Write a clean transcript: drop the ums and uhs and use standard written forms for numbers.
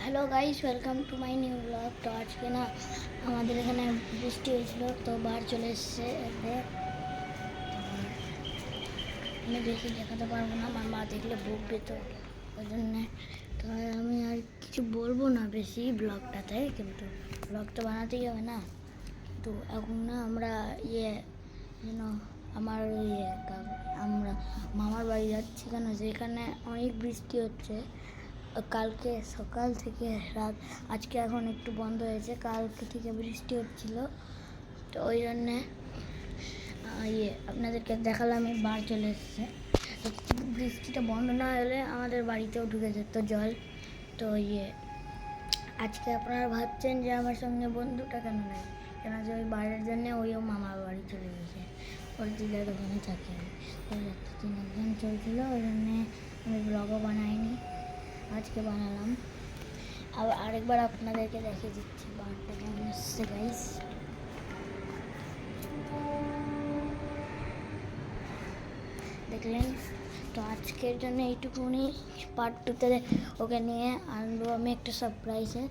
Hello guys, welcome to my new blog. তো আজকে না আমাদের এখানে বৃষ্টি হয়েছিল, তো বার চলে এসছে এতে। আমি বেশি দেখাতে পারবো না, আমার মা দেখলে বকবে, তো ওই জন্যে তো আমি আর কিছু বলবো না বেশি ব্লগটাতে, কিন্তু ব্লগ তো বানাতেই হবে না। তো এখন না আমরা যেন আমার আমরা মামার বাড়ি যাচ্ছি, কেন যেখানে অনেক বৃষ্টি হচ্ছে। কালকে সকাল থেকে রাত, আজকে এখন একটু বন্ধ হয়েছে, কালকে থেকে বৃষ্টি হচ্ছিল। তো ওই জন্যে আপনাদেরকে দেখালাম, বার চলে এসছে। তো বৃষ্টিটা বন্ধ না হলে আমাদের বাড়িতেও ঢুকে যেত জল। তো আজকে আপনারা ভাবছেন যে আমার সঙ্গে বন্ধুটা কেন নেই, কেন যে ওই বাড়ির জন্যে ওইও মামার বাড়ি চলে গেছে, ওর দিদার দোকানে থাকে। ওই একটা একজন চলছিল, ওই জন্যে আমি ব্লগও বানাইনি, আজকে বানালাম। আবার আরেকবার আপনাদেরকে দেখিয়ে দিচ্ছি বারটা কেমন এসছে গাইস। দেখলেন? তো আজকের জন্য এইটুকুনি। পার্ট 2তে ওকে নিয়ে আনবো আমি একটা সারপ্রাইজে।